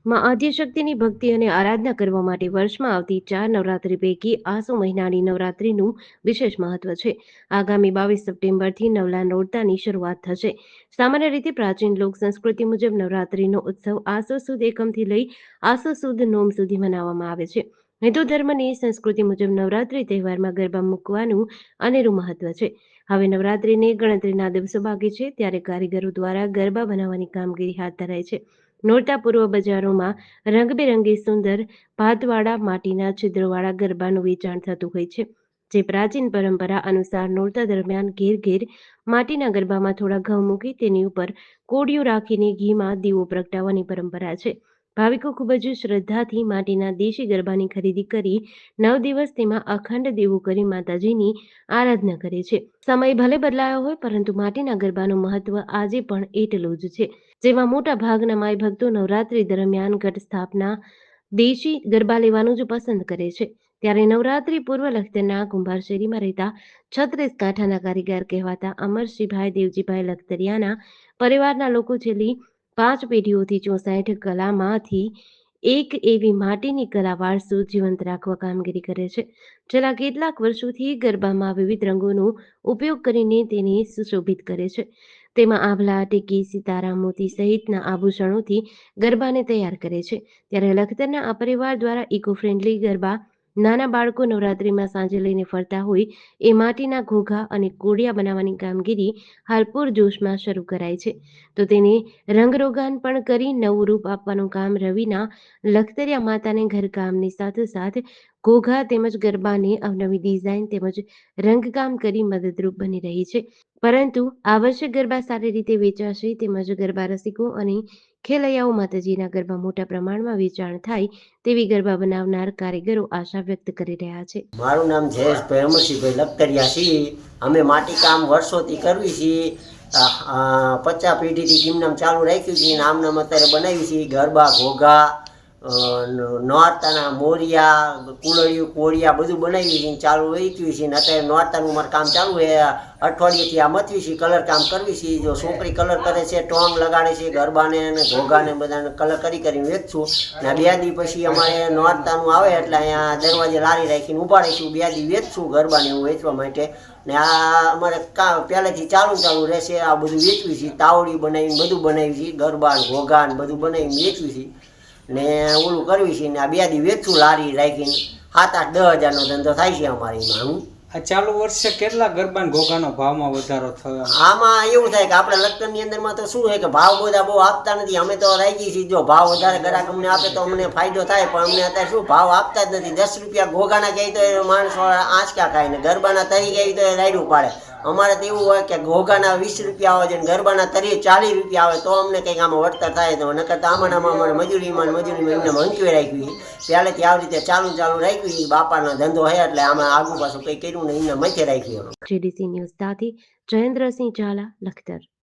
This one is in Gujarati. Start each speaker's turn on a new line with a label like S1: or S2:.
S1: માં આદ્યશક્તિની ભક્તિ અને આરાધના કરવા માટે વર્ષમાં આવતી 4 નવરાત્રી પૈકી આસો મહિનાની નવરાત્રીનું વિશેષ મહત્વ છે. આગામી 22 સપ્ટેમ્બરથી નવલા નોરતાની શરૂઆત થશે. સામાન્ય રીતે પ્રાચીન લોક સંસ્કૃતિ મુજબ નવરાત્રીનો ઉત્સવ આસો સુદ એકમથી લઈ આસો સુદ નોમ સુધી મનાવવામાં આવે છે. હિન્દુ ધર્મની સંસ્કૃતિ મુજબ નવરાત્રી તહેવારમાં ગરબા મૂકવાનું અનેરું મહત્વ છે. હવે નવરાત્રીને ગણતરીના દિવસો બાકી છે, ત્યારે કારીગરો દ્વારા ગરબા બનાવવાની કામગીરી હાથ ધરાય છે. નોરતા પૂર્વ બજારોમાં રંગબેરંગી સુંદર ભાતવાળા માટીના છિદ્રોવાળા ગરબાનું વેચાણ થતું હોય છે, જે પ્રાચીન પરંપરા અનુસાર નોરતા દરમિયાન ઘેર ઘેર માટીના ગરબામાં થોડા ઘઉં મૂકી તેની ઉપર કોડિયું રાખીને ઘીમાં દીવો પ્રગટાવવાની પરંપરા છે. ભાવિકો ખૂબ જ શ્રદ્ધાથી માટીના દેશી ગરબાની ખરીદી કરી 9 દિવસ તેમાં અખંડ દીવો કરી માતાજીની આરાધના કરે છે. સમય ભલે બદલાયો હોય, પરંતુ માટીના ગરબાનું મહત્વ આજે પણ એટલું જ છે. જેમાં મોટા ભાગના માઈ ભક્તો નવરાત્રી દરમિયાન ઘટ સ્થાપના દેશી ગરબા લેવાનું જ પસંદ કરે છે. ત્યારે નવરાત્રી પૂર્વ લખતરના કુંભાર શેરીમાં રહેતા 36 કાંઠાના કારીગર કહેવાતા અમરસિંહભાઈ દેવજીભાઈ લખતરિયાના પરિવારના લોકો છેલ્લી 5 પેઢીઓથી 64 કલામાંથી એક એવી માટીની કલા વારસો જીવંત રાખવા કામગીરી કરે છે. છેલ્લા કેટલાક વર્ષોથી ગરબામાં વિવિધ રંગોનો ઉપયોગ કરીને તેને સુશોભિત કરે છે. તેમાં આભલા, ટીકી, સિતારા, મોતી સહિતના આભૂષણોથી ગરબાને તૈયાર કરે છે. ત્યારે લખતરના આ પરિવાર દ્વારા ઇકો ફ્રેન્ડલી ગરબા નાના બાળકો નવરાત્રીમાં સાંજે લઈને ફરતા હોય એ માટીના ઘોઘા અને કોડિયા બનાવવાની કામગીરી હાલ પૂરજોશમાં શરૂ કરાઈ છે. તો તેને રંગરોગાન પણ કરી નવું રૂપ આપવાનું કામ રવિના લખતરિયા માતાને ઘરકામની સાથોસાથ ઘોઘા તેમજ ગરબાને અવનવી ડિઝાઇન તેમજ રંગકામ કરી મદદરૂપ બની રહી છે. પરંતુ આ વર્ષે ગરબા સારી રીતે વેચાશે, તેમજ ગરબા રસિકો અને ખેલૈયાઓ માતાજીના ગરબા મોટા પ્રમાણમાં વેચાણ થાય તેવી ગરબા બનાવનાર કારીગરો આશા વ્યક્ત કરી રહ્યા છે.
S2: મારું નામ જયેશભાઈ અમરસિંહભાઈ લખતરિયા છીએ. અમે માટીકામ વર્ષોથી કરવી છીએ. 50 પેઢીથી ટીમનામ ચાલુ રાખ્યું છે. આમ નામ અત્યારે બનાવી છીએ. ગરબા, ઘોઘા, નોરતાના મોરિયા, કુલળિયું, કોળિયા બધું બનાવી છીએ. ચાલુ રાખ્યું છે. અત્યારે નોરતાનું મારું કામ ચાલુ છે. અઠવાડિયેથી આ મથવી છીએ, કલર કામ કરવી છીએ. જો છોકરી કલર કરે છે, ટોંગ લગાડે છે, ગરબાને અને ઘોઘાને બધાને કલર કરીને વેચશું. ને 2 દી પછી અમારે નોરતાનું આવે એટલે અહીંયા દરવાજે લારી રાખીને ઊભા રહીશું. 2 દી વેચશું ગરબાને એવું વેચવા માટે. ને આ અમારે પહેલેથી ચાલુ રહેશે. આ બધું વેચવી છીએ. તાવડી બનાવીને બધું બનાવી છીએ. ગરબા ઘોઘા ને બધું બનાવીને વેચવી છીએ. ને ઓલું કરવી છીએ. ને આ 2 દી વેચશું લારી રાખીને. 7-8-10 હજારનો ધંધો થાય છે અમારીમાં.
S3: આ ચાલુ વર્ષે કેટલા ગરબા ઘોઘાનો ભાવમાં વધારો થયો?
S2: આમાં એવું થાય કે આપણે લખતરની અંદરમાં તો શું છે કે ભાવ બધા બહુ આપતા નથી. અમે તો રાજી છીએ. જો ભાવ વધારે ગ્રાહક અમને આપે તો અમને ફાયદો થાય, પણ અમને અત્યારે શું ભાવ આપતા જ નથી. 10 રૂપિયા ઘોઘાના કહે તો એ માણસો આંચકા ખાય, ને ગરબાના તરી કહે તો એ રાયડું પાડે. અમારે તો એવું હોય કે ઘોઘાના 20 રૂપિયા આવે છે ને ગરબાના તરી 40 રૂપિયા આવે તો અમને કંઈક આમાં વળતર થાય. તો નકર તો આમાં અમારે મજૂરીમાં એમને મંચવી રાખવી. પહેલેથી આવી રીતે ચાલુ રાખવી. બાપાનો ધંધો છે એટલે આમાં આગુ પાછું કંઈ કર્યું ને એમને મથે રાખવી.
S1: GDC ન્યૂઝ સાથે જયેન્દ્રસિંહ ઝાલા, લખતર.